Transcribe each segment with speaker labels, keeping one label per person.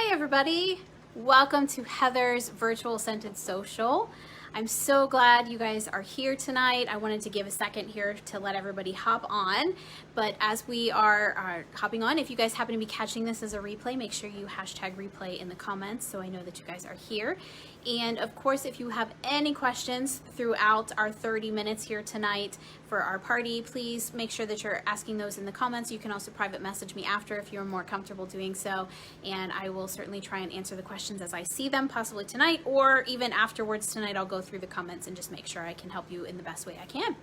Speaker 1: Hi everybody, welcome to Heather's Virtual Scented Social. I'm so glad you guys are here tonight. I wanted to give a second here to let everybody hop on, but as we are hopping on, if you guys happen to be catching this as a replay, make sure you hashtag replay in the comments so I know that you guys are here. And of course, if you have any questions throughout our 30 minutes here tonight for our party, please make sure that you're asking those in the comments. You can also private message me after if you're more comfortable doing so, and I will certainly try and answer the questions as I see them, possibly tonight, or even afterwards tonight. I'll go through the comments and just make sure I can help you in the best way I can.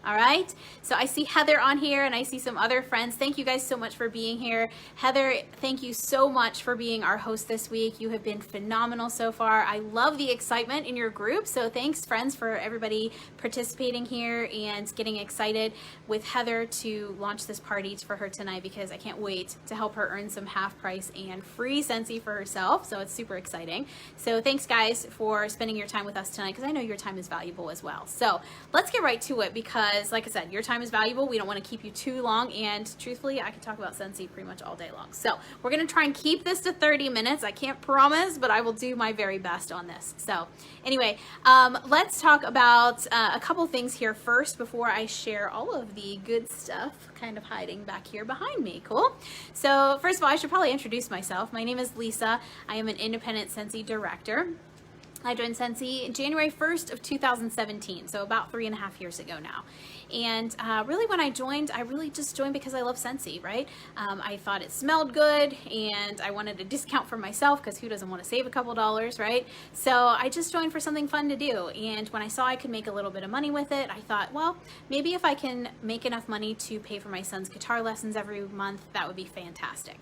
Speaker 1: All right, so I see Heather on here and I see some other friends. Thank you guys so much for being here. Heather, thank you so much for being our host this week. You have been phenomenal so far. I love the excitement in your group. So thanks friends for everybody participating here and getting excited with Heather to launch this party for her tonight, because I can't wait to help her earn some half price and free Scentsy for herself. So it's super exciting. So thanks guys for spending your time with us tonight, because I know your time is valuable as well. So let's get right to it, because like I said, your time is valuable. We don't want to keep you too long, and truthfully, I could talk about Scentsy pretty much all day long. So we're going to try and keep this to 30 minutes. I can't promise, but I will do my very best on this. So anyway, let's talk about a couple things here first before I share all of the good stuff kind of hiding back here behind me. Cool. So first of all, I should probably introduce myself. My name is Lisa. I am an independent Scentsy director. I joined Scentsy January 1st of 2017, so about 3.5 years ago now. And really when I joined, I really just joined because I love Scentsy, right? I thought it smelled good and I wanted a discount for myself, because who doesn't want to save a couple dollars, right? So I just joined for something fun to do. And when I saw I could make a little bit of money with it, I thought, well, maybe if I can make enough money to pay for my son's guitar lessons every month, that would be fantastic.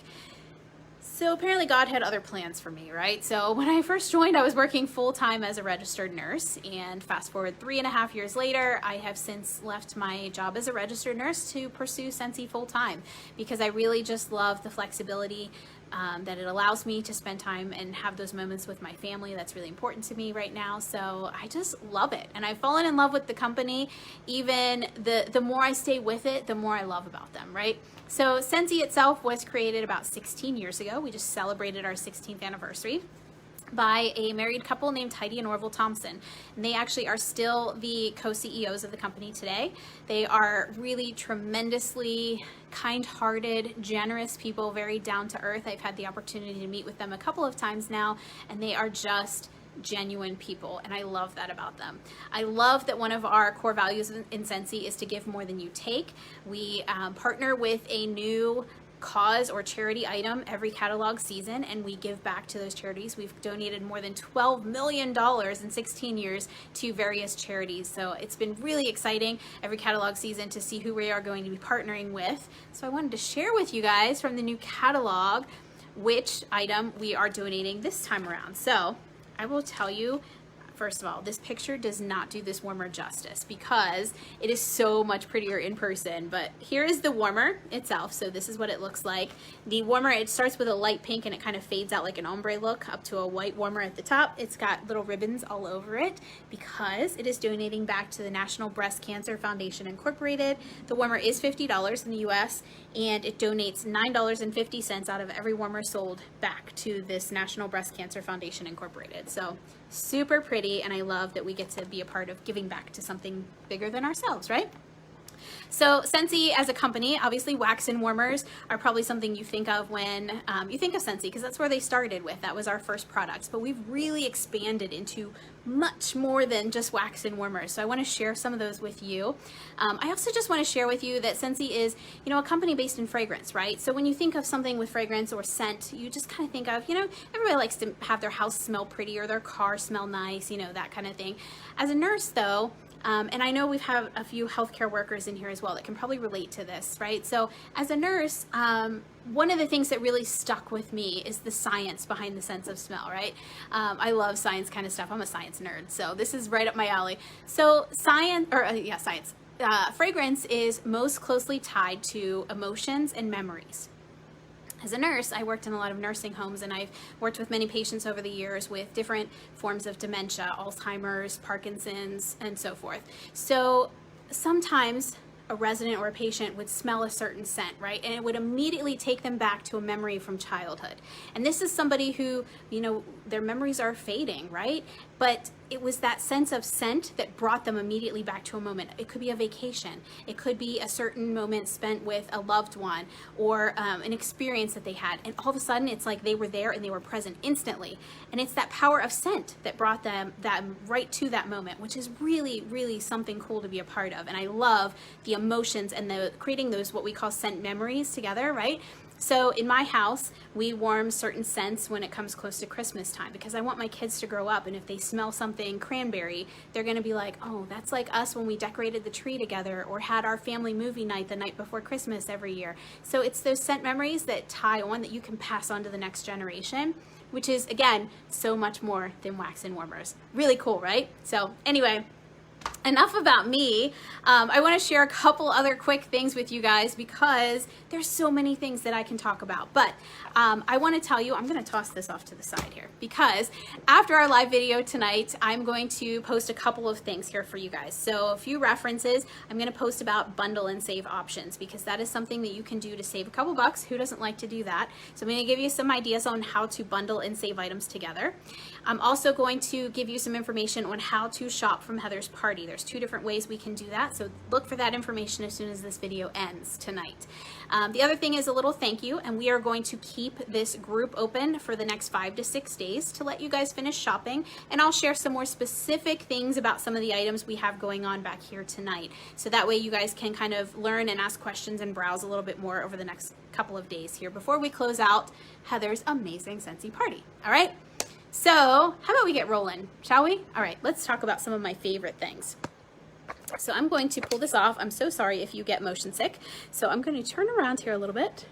Speaker 1: So apparently God had other plans for me, right? So when I first joined, I was working full-time as a registered nurse, and fast forward 3.5 years later, I have since left my job as a registered nurse to pursue Scentsy full-time, because I really just love the flexibility that it allows me to spend time and have those moments with my family. That's really important to me right now. So I just love it. And I've fallen in love with the company. Even the more I stay with it, the more I love about them, right? So Scentsy itself was created about 16 years ago. We just celebrated our 16th anniversary by a married couple named Heidi and Orville Thompson. And they actually are still the co-CEOs of the company today. They are really tremendously kind-hearted, generous people, very down to earth. I've had the opportunity to meet with them a couple of times now, and they are just genuine people, and I love that about them. I love that one of our core values in Scentsy is to give more than you take. We partner with a new cause or charity item every catalog season, and we give back to those charities. We've donated more than $12 million in 16 years to various charities. So it's been really exciting every catalog season to see who we are going to be partnering with. So I wanted to share with you guys from the new catalog which item we are donating this time around. So I will tell you, first of all, this picture does not do this warmer justice, because it is so much prettier in person. But here is the warmer itself. So this is what it looks like. The warmer, it starts with a light pink and it kind of fades out like an ombre look up to a white warmer at the top. It's got little ribbons all over it because it is donating back to the National Breast Cancer Foundation Incorporated. The warmer is $50 in the US, and it donates $9.50 out of every warmer sold back to this National Breast Cancer Foundation Incorporated. So super pretty, and I love that we get to be a part of giving back to something bigger than ourselves, right? So Scentsy as a company, obviously wax-in warmers are probably something you think of when you think of Scentsy, because that's where they started with. That was our first products, but we've really expanded into much more than just wax-in warmers. So I want to share some of those with you. I also just want to share with you that Scentsy is, a company based in fragrance, right? So when you think of something with fragrance or scent, you just kind of think of, everybody likes to have their house smell pretty or their car smell nice, that kind of thing. As a nurse though, and I know we've had a few healthcare workers in here as well that can probably relate to this, right? So as a nurse, one of the things that really stuck with me is the science behind the sense of smell, right? I love science kind of stuff. I'm a science nerd, so this is right up my alley. So science. Fragrance is most closely tied to emotions and memories. As a nurse, I worked in a lot of nursing homes, and I've worked with many patients over the years with different forms of dementia, Alzheimer's, Parkinson's, and so forth. So sometimes a resident or a patient would smell a certain scent, right? And it would immediately take them back to a memory from childhood. And this is somebody who, you know, their memories are fading, right? But it was that sense of scent that brought them immediately back to a moment. It could be a vacation. It could be a certain moment spent with a loved one, or an experience that they had. And all of a sudden, it's like they were there and they were present instantly. And it's that power of scent that brought them right to that moment, which is really, really something cool to be a part of. And I love the emotions and creating those what we call scent memories together, right? So in my house, we warm certain scents when it comes close to Christmas time, because I want my kids to grow up, and if they smell something cranberry, they're gonna be like, oh, that's like us when we decorated the tree together or had our family movie night the night before Christmas every year. So it's those scent memories that tie on that you can pass on to the next generation, which is, again, so much more than wax and warmers. Really cool, right? So anyway, enough about me. I want to share a couple other quick things with you guys because there's so many things that I can talk about. But I want to tell you, I'm going to toss this off to the side here, because after our live video tonight, I'm going to post a couple of things here for you guys. So a few references. I'm going to post about bundle and save options, because that is something that you can do to save a couple bucks. Who doesn't like to do that? So I'm going to give you some ideas on how to bundle and save items together. I'm also going to give you some information on how to shop from Heather's party. There's 2 different ways we can do that, so look for that information as soon as this video ends tonight. The other thing is a little thank you, and we are going to keep this group open for the next 5 to 6 days to let you guys finish shopping, and I'll share some more specific things about some of the items we have going on back here tonight, so that way you guys can kind of learn and ask questions and browse a little bit more over the next couple of days here before we close out Heather's amazing Scentsy party. All right? So how about we get rolling, shall we? All right, let's talk about some of my favorite things. So I'm going to pull this off. I'm so sorry if you get motion sick. So I'm going to turn around here a little bit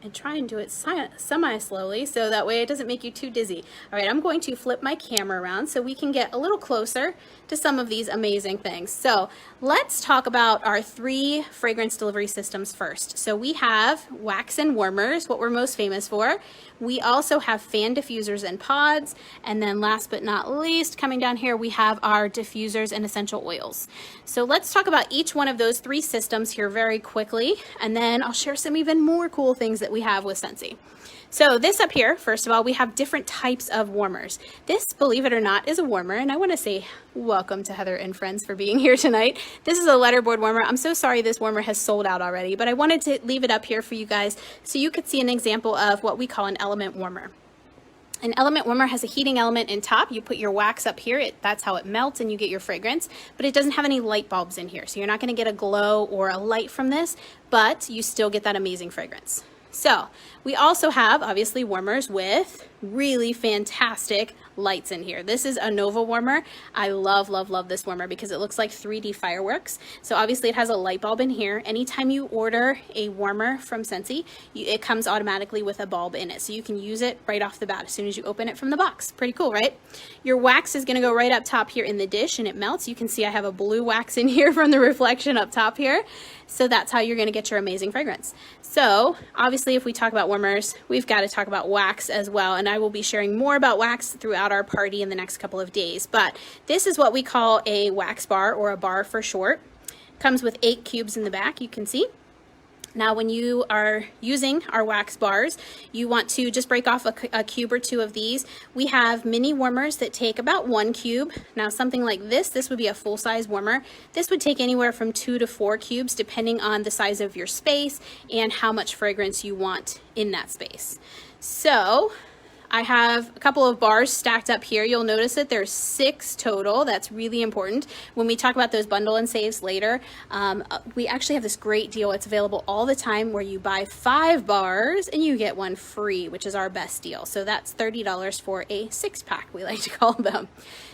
Speaker 1: and try and do it semi-slowly so that way it doesn't make you too dizzy. All right, I'm going to flip my camera around so we can get a little closer to some of these amazing things. So let's talk about our 3 fragrance delivery systems first. So we have wax and warmers, what we're most famous for. We also have fan diffusers and pods. And then last but not least, coming down here, we have our diffusers and essential oils. So let's talk about each one of those 3 systems here very quickly. And then I'll share some even more cool things that we have with Scentsy. So this up here, first of all, we have different types of warmers. This, believe it or not, is a warmer, and I want to say welcome to Heather and friends for being here tonight. This is a letterboard warmer. I'm so sorry this warmer has sold out already, but I wanted to leave it up here for you guys so you could see an example of what we call an element warmer. An element warmer has a heating element in top. You put your wax up here, that's how it melts and you get your fragrance, but it doesn't have any light bulbs in here. So you're not going to get a glow or a light from this, but you still get that amazing fragrance. So we also have obviously warmers with really fantastic lights in here. This is a Nova warmer. I love, love, love this warmer because it looks like 3D fireworks. So obviously it has a light bulb in here. Anytime you order a warmer from Scentsy, it comes automatically with a bulb in it. So you can use it right off the bat as soon as you open it from the box. Pretty cool, right? Your wax is gonna go right up top here in the dish and it melts. You can see I have a blue wax in here from the reflection up top here. So that's how you're gonna get your amazing fragrance. So obviously if we talk about warmers, we've got to talk about wax as well. And I will be sharing more about wax throughout our party in the next couple of days. But this is what we call a wax bar, or a bar for short. Comes with 8 cubes in the back, you can see. Now when you are using our wax bars, you want to just break off a cube or 2 of these. We have mini warmers that take about 1 cube. Now something like this would be a full-size warmer. This would take anywhere from 2 to 4 cubes depending on the size of your space and how much fragrance you want in that space. So I have a couple of bars stacked up here. You'll notice that there's 6 total. That's really important. When we talk about those bundle and saves later, we actually have this great deal. It's available all the time where you buy 5 bars and you get 1 free, which is our best deal. So that's $30 for a 6-pack, we like to call them.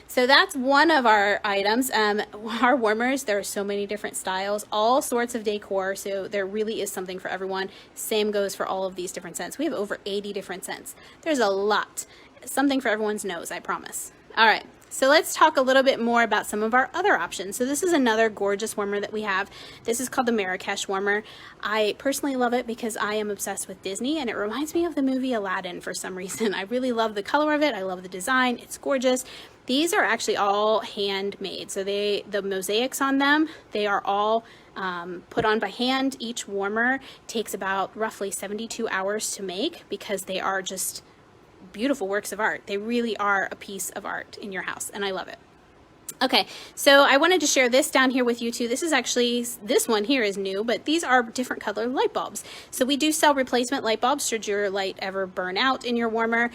Speaker 1: So that's one of our items. Our warmers, there are so many different styles, all sorts of decor, so there really is something for everyone. Same goes for all of these different scents. We have over 80 different scents. There's a lot. Something for everyone's nose, I promise. All right, So let's talk a little bit more about some of our other options. So this is another gorgeous warmer that we have. This is called the Marrakesh warmer. I personally love it because I am obsessed with Disney, and it reminds me of the movie Aladdin for some reason. I really love the color of it. I love the design. It's gorgeous. These are actually all handmade. So the mosaics on them, they are all put on by hand. Each warmer takes about roughly 72 hours to make because they are just beautiful works of art. They really are a piece of art in your house, and I love it. Okay, so I wanted to share this down here with you too. This is actually, this one here is new, but these are different color light bulbs. So we do sell replacement light bulbs should your light ever burn out in your warmer.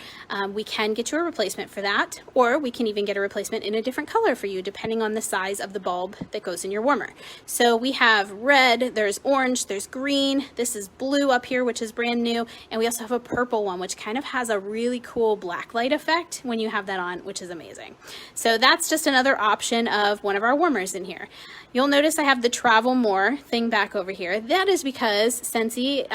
Speaker 1: We can get you a replacement for that, or we can even get a replacement in a different color for you depending on the size of the bulb that goes in your warmer. So we have red, there's orange, there's green, this is blue up here, which is brand new, and we also have a purple one, which kind of has a really cool black light effect when you have that on, which is amazing. So that's just another option of one of our warmers in here. You'll notice I have the Travel More thing back over here. That is because Scentsy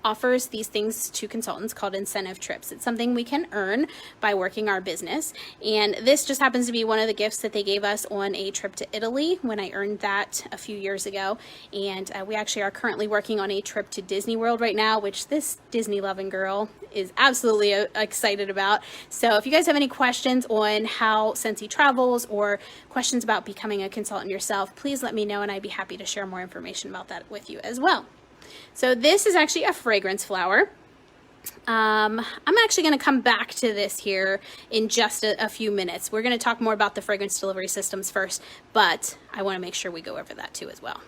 Speaker 1: offers these things to consultants called incentive trips. It's something we can earn by working our business, and this just happens to be one of the gifts that they gave us on a trip to Italy when I earned that a few years ago. And we actually are currently working on a trip to Disney World right now, which this Disney loving girl is absolutely excited about. So if you guys have any questions on how Scentsy travels or questions about becoming a consultant yourself, please let me know and I'd be happy to share more information about that with you as well. So this is actually a fragrance flower. I'm actually going to come back to this here in just a few minutes. We're going to talk more about the fragrance delivery systems first, but I want to make sure we go over that too as well.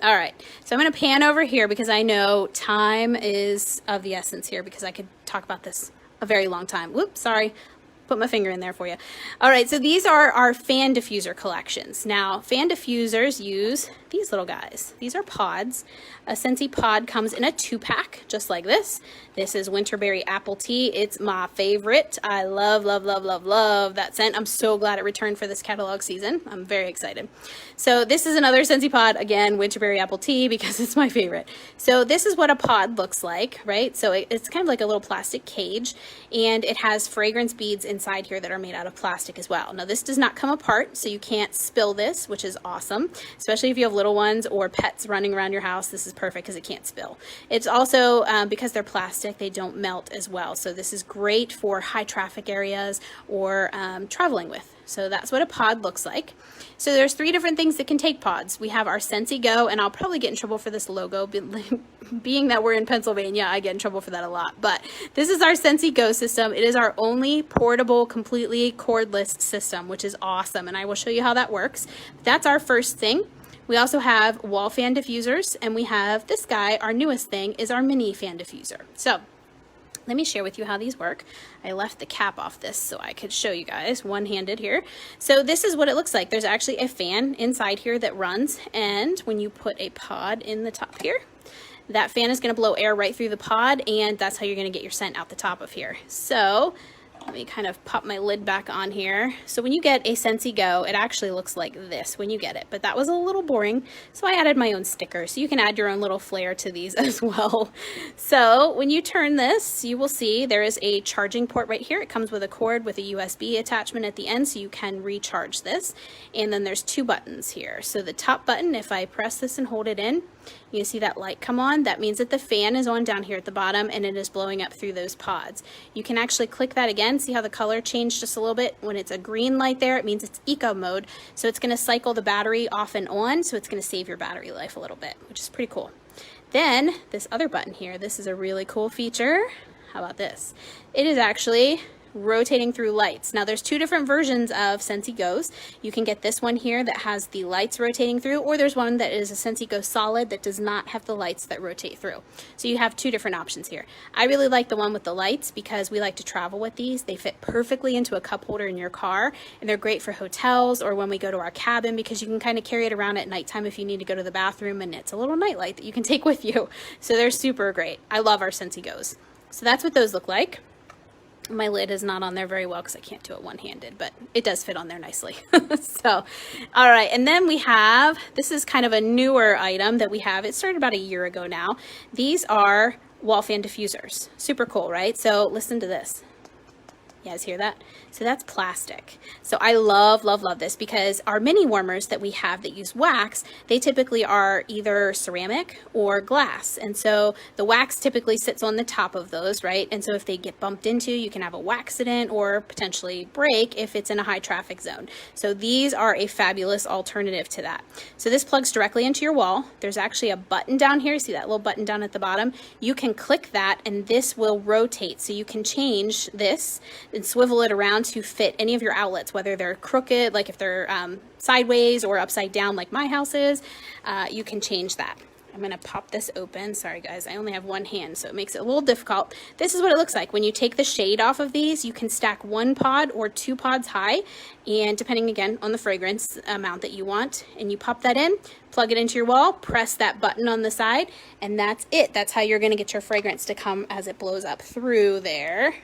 Speaker 1: All right, so I'm going to pan over here because I know time is of the essence here because I could talk about this a very long time. Whoops, sorry. Put my finger in there for you. All right, so these are our fan diffuser collections. Now, fan diffusers use these little guys. These are pods. A Scentsy pod comes in a 2-pack, just like this. This is Winterberry Apple Tea. It's my favorite. I love, love, love, love, love that scent. I'm so glad it returned for this catalog season. I'm very excited. So this is another Scentsy pod, again, Winterberry Apple Tea, because it's my favorite. So this is what a pod looks like, right? So it's kind of like a little plastic cage, and it has fragrance beads inside here that are made out of plastic as well. Now this does not come apart, so you can't spill this, which is awesome, especially if you have little ones or pets running around your house. This is perfect because it can't spill. It's also, because they're plastic, they don't melt as well. So this is great for high traffic areas or traveling with. So that's what a pod looks like. So there's 3 different things that can take pods. We have our Scentsy Go, and I'll probably get in trouble for this logo, being that we're in Pennsylvania, I get in trouble for that a lot. But this is our Scentsy Go system. It is our only portable, completely cordless system, which is awesome, and I will show you how that works. That's our first thing. We also have wall fan diffusers, and we have this guy, our newest thing, is our mini fan diffuser. So let me share with you how these work. I left the cap off this so I could show you guys one-handed here. So this is what it looks like. There's actually a fan inside here that runs, and when you put a pod in the top here, that fan is going to blow air right through the pod, and that's how you're going to get your scent out the top of here. So let me kind of pop my lid back on here. So when you get a Scentsy Go, it actually looks like this when you get it, but that was a little boring, so I added my own sticker. So you can add your own little flair to these as well. So when you turn this, you will see there is a charging port right here. It comes with a cord with a USB attachment at the end, so you can recharge this. And then there's 2 buttons here. So the top button, if I press this and hold it in, you see that light come on. That means that the fan is on down here at the bottom, and it is blowing up through those pods. You can actually click that again. See how the color changed just a little bit? When it's a green light there, it means it's eco mode. So it's going to cycle the battery off and on, so it's going to save your battery life a little bit, which is pretty cool. Then this other button here, this is a really cool feature. How about this? It is actually rotating through lights. Now there's 2 different versions of Scentsy Go's. You can get this one here that has the lights rotating through, or there's one that is a Scentsy Go solid that does not have the lights that rotate through. So you have 2 different options here. I really like the one with the lights because we like to travel with these. They fit perfectly into a cup holder in your car, and they're great for hotels or when we go to our cabin because you can kind of carry it around at nighttime if you need to go to the bathroom, and it's a little nightlight that you can take with you. So they're super great. I love our Scentsy Go's. So that's what those look like. My lid is not on there very well because I can't do it one-handed, but it does fit on there nicely. So, all right, and then we have, this is kind of a newer item that we have. It started about a year ago now. These are wall fan diffusers. Super cool, right? So listen to this. You guys hear that? So that's plastic. So I love, love, love this because our mini warmers that we have that use wax, they typically are either ceramic or glass. And so the wax typically sits on the top of those, right? And so if they get bumped into, you can have a wax accident or potentially break if it's in a high traffic zone. So these are a fabulous alternative to that. So this plugs directly into your wall. There's actually a button down here. See that little button down at the bottom? You can click that and this will rotate. So you can change this and swivel it around to fit any of your outlets, whether they're crooked, like if they're sideways or upside down like my house is, you can change that. I'm gonna pop this open. Sorry guys, I only have one hand, so it makes it a little difficult. This is what it looks like. When you take the shade off of these, you can stack 1 pod or 2 pods high, and depending again on the fragrance amount that you want, and you pop that in, plug it into your wall, press that button on the side, and that's it. That's how you're gonna get your fragrance to come as it blows up through there.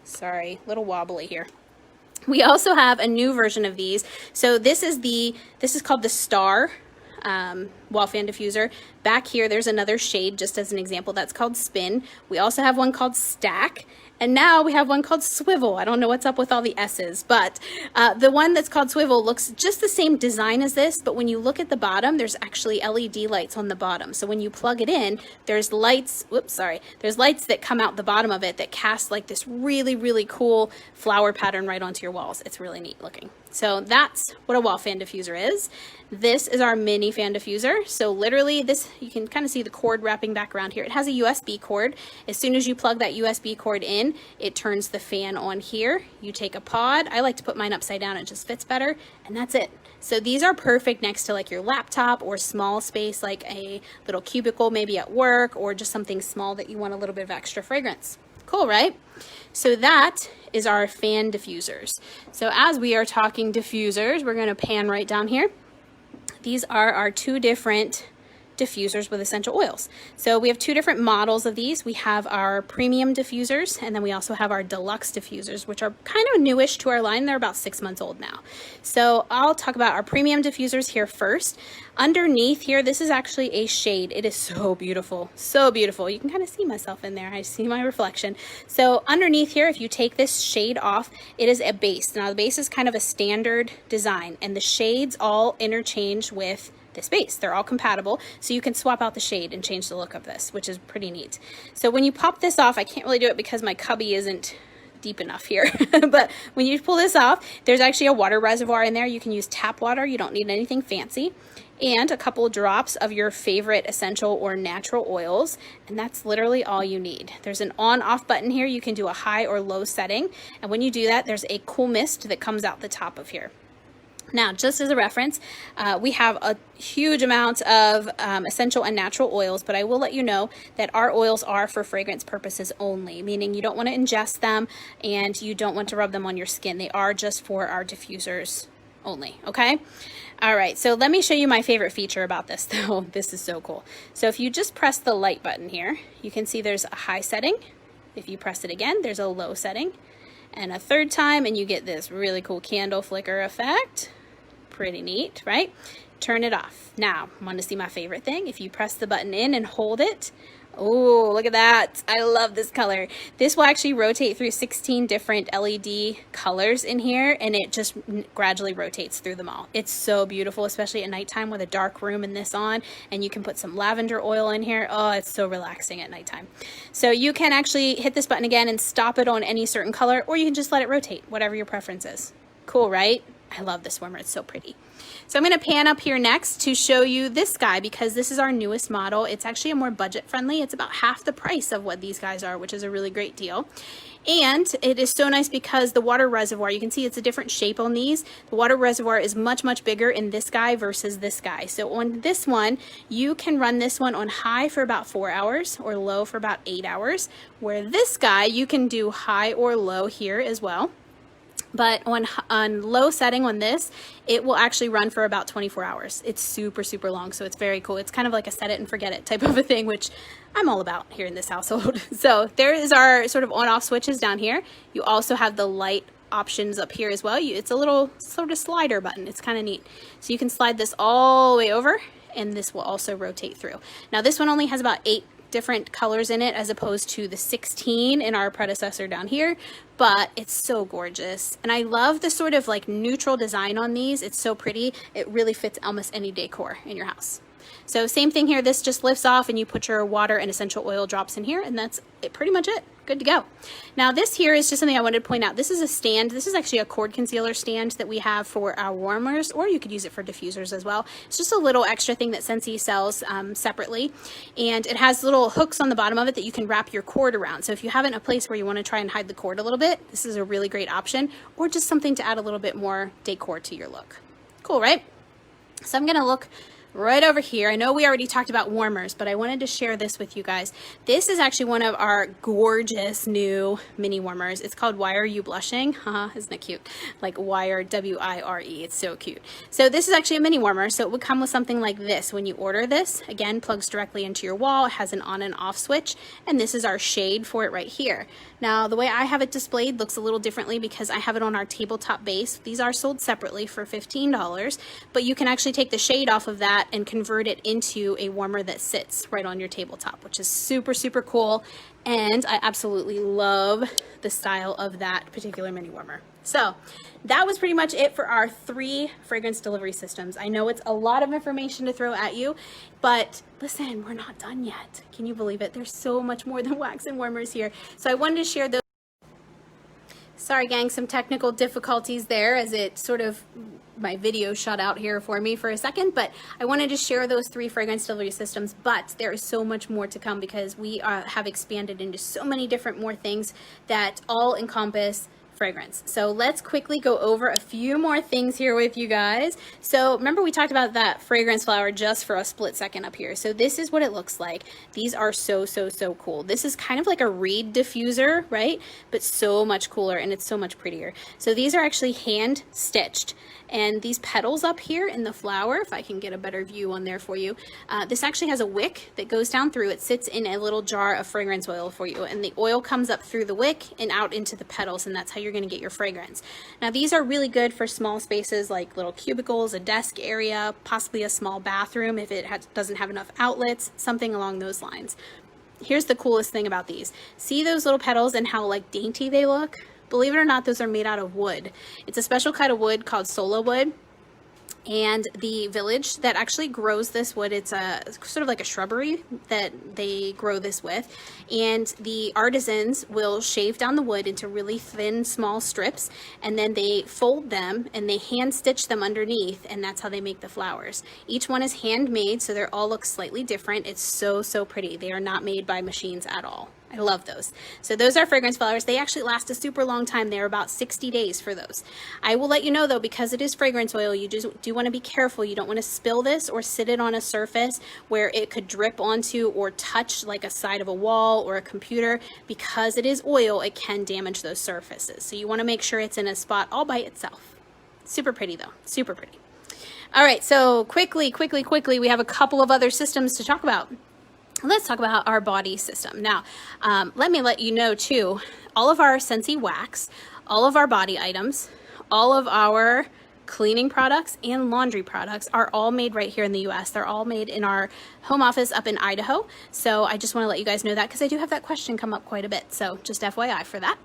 Speaker 1: Sorry, a little wobbly here. We also have a new version of these. So this is called the Star wall fan diffuser. Back here, there's another shade, just as an example, that's called Spin. We also have one called Stack, and now we have one called Swivel. I don't know what's up with all the S's, but the one that's called Swivel looks just the same design as this, but when you look at the bottom, there's actually LED lights on the bottom. So when you plug it in, there's lights, there's lights that come out the bottom of it that cast like this really, really cool flower pattern right onto your walls. It's really neat looking. So that's what a wall fan diffuser is. This is our mini fan diffuser. So literally this, you can kind of see the cord wrapping back around here. It has a USB cord. As soon as you plug that USB cord in, it turns the fan on here. You take a pod. I like to put mine upside down. It just fits better. And that's it. So these are perfect next to like your laptop or small space, like a little cubicle, maybe at work, or just something small that you want a little bit of extra fragrance. Cool, right? So that is our fan diffusers. So as we are talking diffusers, we're going to pan right down here. These are our 2 different diffusers with essential oils. So we have 2 different models of these. We have our premium diffusers, and then we also have our deluxe diffusers, which are kind of newish to our line. They're about 6 months old now. So I'll talk about our premium diffusers here first. Underneath here, this is actually a shade. It is so beautiful, so beautiful. You can kind of see myself in there. I see my reflection. So underneath here, if you take this shade off, it is a base. Now the base is kind of a standard design, and the shades all interchange with this base. They're all compatible, so you can swap out the shade and change the look of this, which is pretty neat. So when you pop this off, I can't really do it because my cubby isn't deep enough here, but when you pull this off, there's actually a water reservoir in there. You can use tap water. You don't need anything fancy, and a couple of drops of your favorite essential or natural oils, and that's literally all you need. There's an on-off button here. You can do a high or low setting, and when you do that, there's a cool mist that comes out the top of here. Now, just as a reference, we have a huge amount of essential and natural oils, but I will let you know that our oils are for fragrance purposes only, meaning you don't want to ingest them and you don't want to rub them on your skin. They are just for our diffusers only, okay? All right, so let me show you my favorite feature about this though. This is so cool. So if you just press the light button here, you can see there's a high setting. If you press it again, there's a low setting, and a third time, and you get this really cool candle flicker effect. Pretty neat, right? Turn it off. Now, want to see my favorite thing? If you press the button in and hold it, oh, look at that. I love this color. This will actually rotate through 16 different LED colors in here, and it just gradually rotates through them all. It's so beautiful, especially at nighttime with a dark room and this on, and you can put some lavender oil in here. Oh, it's so relaxing at nighttime. So you can actually hit this button again and stop it on any certain color, or you can just let it rotate, whatever your preference is. Cool, right? I love this warmer. It's so pretty. So I'm going to pan up here next to show you this guy because this is our newest model. It's actually a more budget friendly. It's about half the price of what these guys are, which is a really great deal. And it is so nice because the water reservoir, you can see it's a different shape on these. The water reservoir is much, much bigger in this guy versus this guy. So on this one, you can run this one on high for about 4 hours or low for about 8 hours, where this guy, you can do high or low here as well. But on low setting on this, it will actually run for about 24 hours. It's super, super long, so it's very cool. It's kind of like a set it and forget it type of a thing, which I'm all about here in this household. So there is our sort of on-off switches down here. You also have the light options up here as well. It's a little sort of slider button. It's kind of neat. So you can slide this all the way over, and this will also rotate through. Now this one only has about 8 different colors in it as opposed to the 16 in our predecessor down here, but it's so gorgeous. And I love the sort of like neutral design on these. It's so pretty. It really fits almost any decor in your house. So same thing here, this just lifts off and you put your water and essential oil drops in here, and that's pretty much it. Good to go. Now this here is just something I wanted to point out. This is a stand. This is actually a cord concealer stand that we have for our warmers, or you could use it for diffusers as well. It's just a little extra thing that Scentsy sells separately, and it has little hooks on the bottom of it that you can wrap your cord around. So if you have it in a place where you want to try and hide the cord a little bit, this is a really great option, or just something to add a little bit more decor to your look. Cool, right? So I'm gonna look right over here. I know we already talked about warmers, but I wanted to share this with you guys. This is actually one of our gorgeous new mini warmers. It's called Why Are You Blushing? Isn't it cute? Like wire, W-I-R-E. It's so cute. So this is actually a mini warmer. So it would come with something like this. When you order this, again, plugs directly into your wall. It has an on and off switch, and this is our shade for it right here. Now, the way I have it displayed looks a little differently because I have it on our tabletop base. These are sold separately for $15, but you can actually take the shade off of that and convert it into a warmer that sits right on your tabletop, which is super, super cool. And I absolutely love the style of that particular mini warmer. So that was pretty much it for our 3 fragrance delivery systems. I know it's a lot of information to throw at you, but listen, we're not done yet. Can you believe it? There's so much more than wax and warmers here. So I wanted to share those. Sorry gang, some technical difficulties there as it sort of, my video shut out here for me for a second, but I wanted to share those 3 fragrance delivery systems, but there is so much more to come because we have expanded into so many different more things that all encompass fragrance. So let's quickly go over a few more things here with you guys. So remember we talked about that fragrance flower just for a split second up here. So this is what it looks like. These are so, so, so cool. This is kind of like a reed diffuser, right? But so much cooler and it's so much prettier. So these are actually hand stitched. And these petals up here in the flower, if I can get a better view on there for you, this actually has a wick that goes down through. It sits in a little jar of fragrance oil for you, and the oil comes up through the wick and out into the petals, and that's how you're going to get your fragrance. Now these are really good for small spaces like little cubicles, a desk area, possibly a small bathroom if it doesn't have enough outlets, something along those lines. Here's the coolest thing about these. See those little petals and how like dainty they look? Believe it or not, those are made out of wood. It's a special kind of wood called Sola wood. And the village that actually grows this wood, it's a sort of like a shrubbery that they grow this with. And the artisans will shave down the wood into really thin, small strips, and then they fold them and they hand stitch them underneath, and that's how they make the flowers. Each one is handmade, so they all look slightly different. It's so, so pretty. They are not made by machines at all. I love those. So those are fragrance flowers. They actually last a super long time. They're about 60 days for those. I will let you know though, because it is fragrance oil, you do want to be careful. You don't want to spill this or sit it on a surface where it could drip onto or touch like a side of a wall or a computer. Because it is oil, it can damage those surfaces. So you want to make sure it's in a spot all by itself. Super pretty though, super pretty. All right, so quickly, we have a couple of other systems to talk about. Let's talk about our body system. Now, let me let you know too, all of our Scentsy wax, all of our body items, all of our cleaning products and laundry products are all made right here in the US. They're all made in our home office up in Idaho. So I just want to let you guys know that because I do have that question come up quite a bit. So just FYI for that.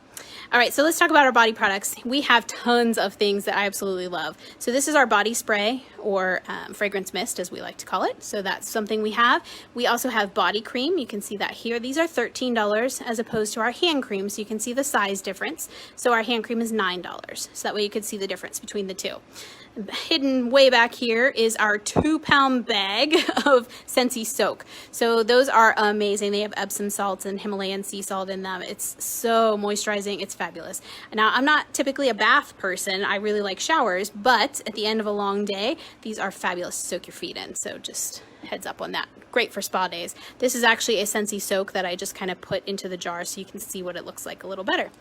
Speaker 1: All right, so let's talk about our body products. We have tons of things that I absolutely love. So this is our body spray or fragrance mist, as we like to call it. So that's something we have. We also have body cream. You can see that here. These are $13 as opposed to our hand cream. So you can see the size difference. So our hand cream is $9. So that way you can see the difference between the two. Hidden way back here is our 2-pound bag of Scentsy soak. So those are amazing. They have Epsom salts and Himalayan sea salt in them. It's so moisturizing. It's fabulous. Now, I'm not typically a bath person. I really like showers, but at the end of a long day, these are fabulous to soak your feet in. So just heads up on that. Great for spa days. This is actually a Scentsy soak that I just kind of put into the jar so you can see what it looks like a little better.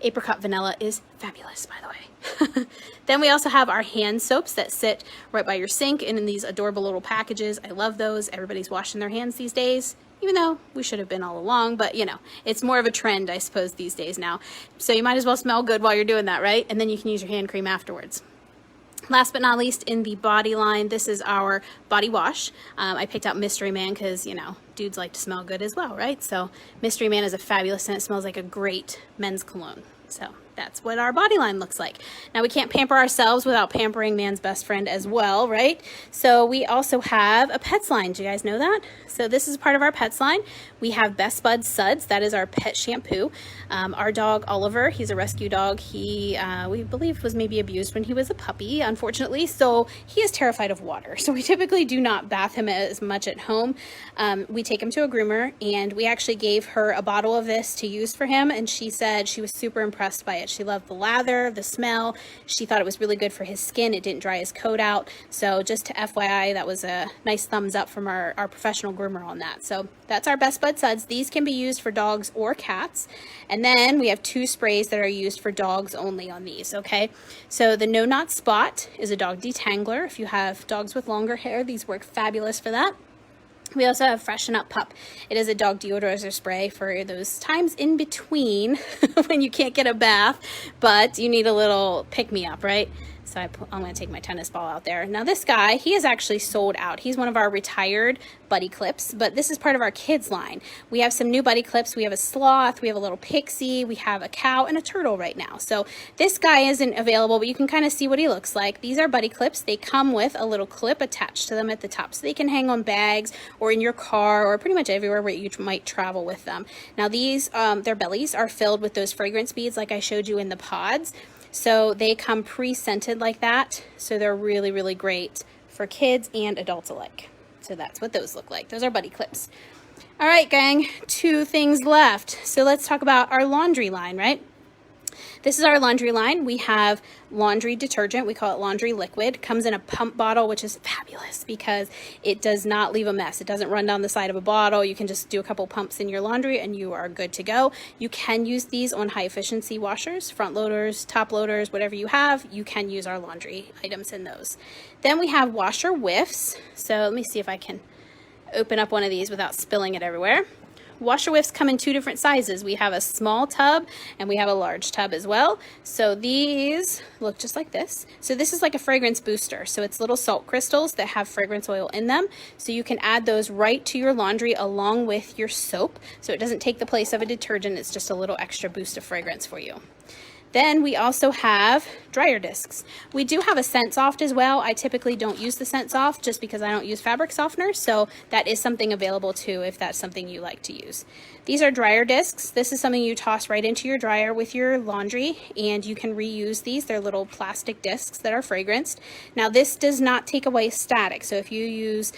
Speaker 1: Apricot vanilla is fabulous, by the way. Then we also have our hand soaps that sit right by your sink and in these adorable little packages. I love those. Everybody's washing their hands these days, even though we should have been all along, but you know, it's more of a trend, I suppose, these days now. So you might as well smell good while you're doing that, right? And then you can use your hand cream afterwards. Last but not least, in the body line, this is our body wash. I picked out Mystery Man because, you know, dudes like to smell good as well, right? So Mystery Man is a fabulous scent. It smells like a great men's cologne. So that's what our body line looks like. Now, we can't pamper ourselves without pampering man's best friend as well, right? So we also have a pets line. Do you guys know that? So this is part of our pets line. We have Best Bud Suds. That is our pet shampoo. Our dog Oliver, he's a rescue dog. He, we believe, was maybe abused when he was a puppy, unfortunately. So he is terrified of water. So we typically do not bath him as much at home. We take him to a groomer, and we actually gave her a bottle of this to use for him. And she said she was super impressed by it. She loved the lather, the smell. She thought it was really good for his skin. It didn't dry his coat out. So just to FYI, that was a nice thumbs up from our professional groomer on that. So that's our Best Bud Suds. These can be used for dogs or cats. And then we have 2 sprays that are used for dogs only on these, okay? So the No Knot Spot is a dog detangler. If you have dogs with longer hair, these work fabulous for that. We also have Freshen Up Pup. It is a dog deodorizer spray for those times in between when you can't get a bath, but you need a little pick-me-up, right? So I'm going to take my tennis ball out there. Now this guy, he is actually sold out. He's one of our retired buddy clips, but this is part of our kids line. We have some new buddy clips. We have a sloth, we have a little pixie, we have a cow and a turtle right now. So this guy isn't available, but you can kind of see what he looks like. These are buddy clips. They come with a little clip attached to them at the top, so they can hang on bags or in your car or pretty much everywhere where you might travel with them. Now these, their bellies are filled with those fragrance beads like I showed you in the pods. So they come pre-scented like that. So they're really, really great for kids and adults alike. So that's what those look like. Those are buddy clips. All right, gang, 2 things left. So let's talk about our laundry line, right? This is our laundry line. We have laundry detergent. We call it laundry liquid. Comes in a pump bottle, which is fabulous because it does not leave a mess. It doesn't run down the side of a bottle. You can just do a couple pumps in your laundry and you are good to go. You can use these on high efficiency washers, front loaders, top loaders, whatever you have. You can use our laundry items in those. Then we have washer whiffs. So let me see if I can open up one of these without spilling it everywhere. Washer whiffs come in 2 different sizes. We have a small tub and we have a large tub as well. So these look just like this. So this is like a fragrance booster. So it's little salt crystals that have fragrance oil in them. So you can add those right to your laundry along with your soap. So it doesn't take the place of a detergent. It's just a little extra boost of fragrance for you. Then we also have dryer discs. We do have a scent soft as well. I typically don't use the scent soft just because I don't use fabric softener. So that is something available too if that's something you like to use. These are dryer discs. This is something you toss right into your dryer with your laundry and you can reuse these. They're little plastic discs that are fragranced. Now this does not take away static. So if you use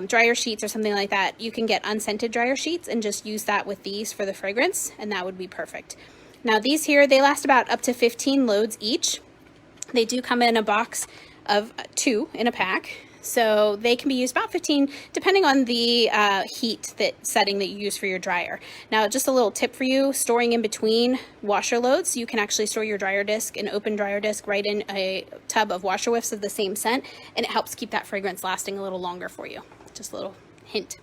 Speaker 1: dryer sheets or something like that, you can get unscented dryer sheets and just use that with these for the fragrance and that would be perfect. Now these here, they last about up to 15 loads each. They do come in a box of 2 in a pack. So they can be used about 15, depending on the heat setting that you use for your dryer. Now, just a little tip for you, storing in between washer loads, you can actually store your dryer disc, an open dryer disc, right in a tub of washer whiffs of the same scent, and it helps keep that fragrance lasting a little longer for you. Just a little hint.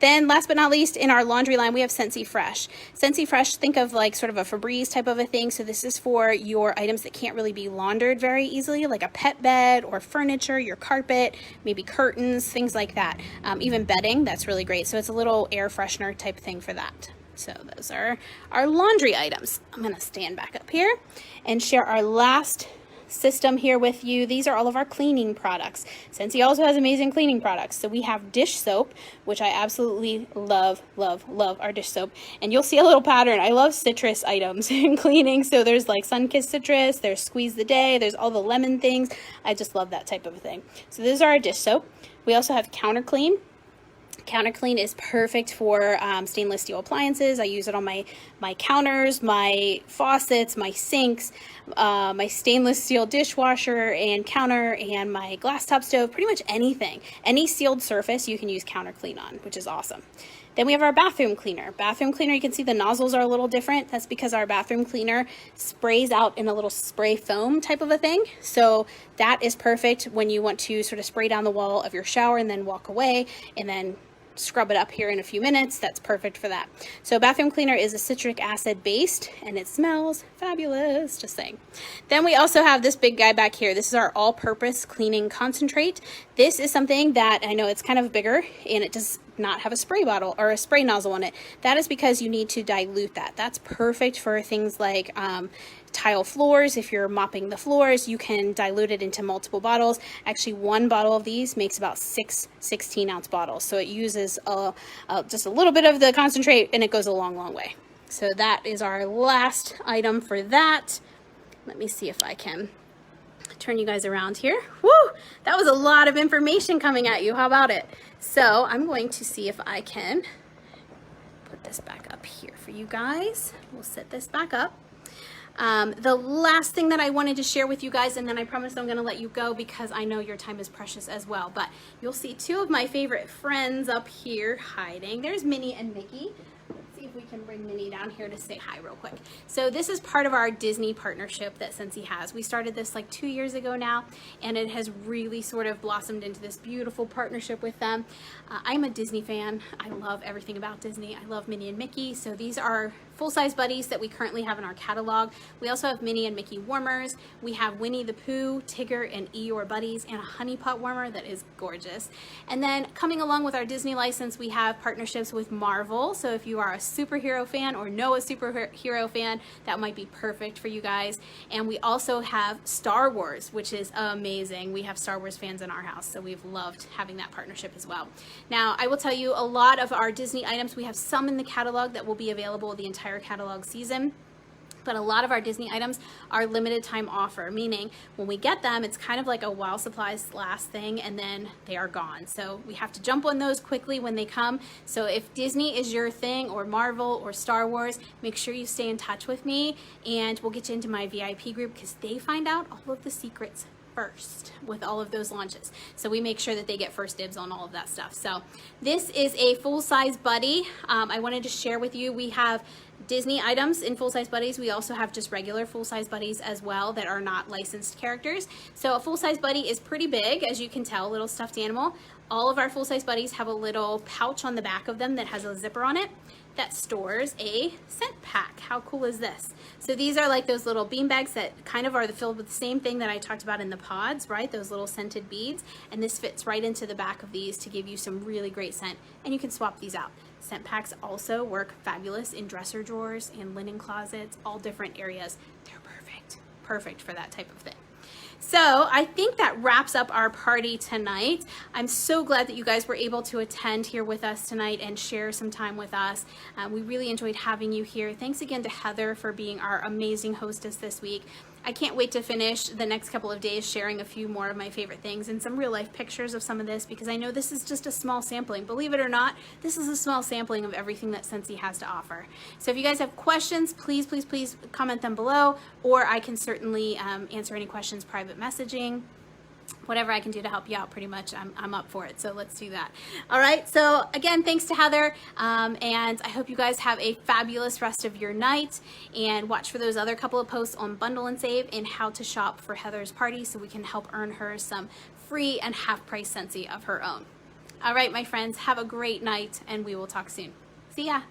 Speaker 1: Then last but not least, in our laundry line, we have Scentsy Fresh. Scentsy Fresh, think of like sort of a Febreze type of a thing. So this is for your items that can't really be laundered very easily, like a pet bed or furniture, your carpet, maybe curtains, things like that. Even bedding, that's really great. So it's a little air freshener type thing for that. So those are our laundry items. I'm going to stand back up here and share our last system here with you. These are all of our cleaning products. Scentsy also has amazing cleaning products. So we have dish soap, which I absolutely love our dish soap. And you'll see a little pattern. I love citrus items in cleaning. So there's like sun-kissed citrus, there's squeeze the day, there's all the lemon things. I just love that type of a thing. So these are our dish soap. We also have Counter Clean. Counter Clean is perfect for stainless steel appliances. I use it on my counters, my faucets, my sinks, my stainless steel dishwasher and counter, and my glass top stove, pretty much anything. Any sealed surface you can use Counter Clean on, which is awesome. Then we have our bathroom cleaner. Bathroom cleaner, you can see the nozzles are a little different. That's because our bathroom cleaner sprays out in a little spray foam type of a thing. So that is perfect when you want to sort of spray down the wall of your shower and then walk away and then scrub it up here in a few minutes. That's perfect for that. So bathroom cleaner is a citric acid based and it smells fabulous, just saying. Then we also have this big guy back here. This is our all-purpose cleaning concentrate. This is something that I know it's kind of bigger and it does not have a spray bottle or a spray nozzle on it. That is because you need to dilute that. That's perfect for things like tile floors. If you're mopping the floors, you can dilute it into multiple bottles. Actually, one bottle of these makes about 6 16-ounce bottles. So it uses just a little bit of the concentrate and it goes a long, long way. So that is our last item for that. Let me see if I can turn you guys around here. Woo! That was a lot of information coming at you. How about it? So I'm going to see if I can put this back up here for you guys. We'll set this back up. The last thing that I wanted to share with you guys, and then I promise I'm going to let you go because I know your time is precious as well, but you'll see two of my favorite friends up here hiding. There's Minnie and Mickey. See if we can bring Minnie down here to say hi real quick. So this is part of our Disney partnership that Scentsy has. We started this like 2 years ago now, and it has really sort of blossomed into this beautiful partnership with them. I'm a Disney fan. I love everything about Disney. I love Minnie and Mickey. So these are full-size buddies that we currently have in our catalog. We also have Minnie and Mickey warmers. We have Winnie the Pooh, Tigger, and Eeyore buddies, and a honey pot warmer that is gorgeous. And then coming along with our Disney license, we have partnerships with Marvel. So if you are a superhero fan or know a superhero fan, that might be perfect for you guys. And we also have Star Wars, which is amazing. We have Star Wars fans in our house, so we've loved having that partnership as well. Now, I will tell you a lot of our Disney items, we have some in the catalog that will be available the entire catalog season. But a lot of our Disney items are limited time offer, meaning when we get them, it's kind of like a while supplies last thing and then they are gone. So we have to jump on those quickly when they come. So if Disney is your thing, or Marvel or Star Wars, make sure you stay in touch with me and we'll get you into my VIP group because they find out all of the secrets first with all of those launches. So we make sure that they get first dibs on all of that stuff. So this is a full-size buddy. I wanted to share with you, we have Disney items in full-size buddies. We also have just regular full-size buddies as well that are not licensed characters. So a full-size buddy is pretty big, as you can tell, little stuffed animal. All of our full-size buddies have a little pouch on the back of them that has a zipper on it that stores a scent pack. How cool is this? So these are like those little bean bags that kind of are filled with the same thing that I talked about in the pods, right? Those little scented beads. And this fits right into the back of these to give you some really great scent. And you can swap these out. Scent packs also work fabulous in dresser drawers and linen closets, all different areas. They're perfect for that type of thing. So I think that wraps up our party tonight. I'm so glad that you guys were able to attend here with us tonight and share some time with us. We really enjoyed having you here. Thanks again to Heather for being our amazing hostess this week. I can't wait to finish the next couple of days sharing a few more of my favorite things and some real life pictures of some of this, because I know this is just a small sampling. Believe it or not, this is a small sampling of everything that Scentsy has to offer. So if you guys have questions, please comment them below, or I can certainly answer any questions private messaging. Whatever I can do to help you out, pretty much, I'm up for it. So let's do that. All right. So again, thanks to Heather. And I hope you guys have a fabulous rest of your night, and watch for those other couple of posts on Bundle and Save and how to shop for Heather's party so we can help earn her some free and half price Scentsy of her own. All right, my friends, have a great night and we will talk soon. See ya.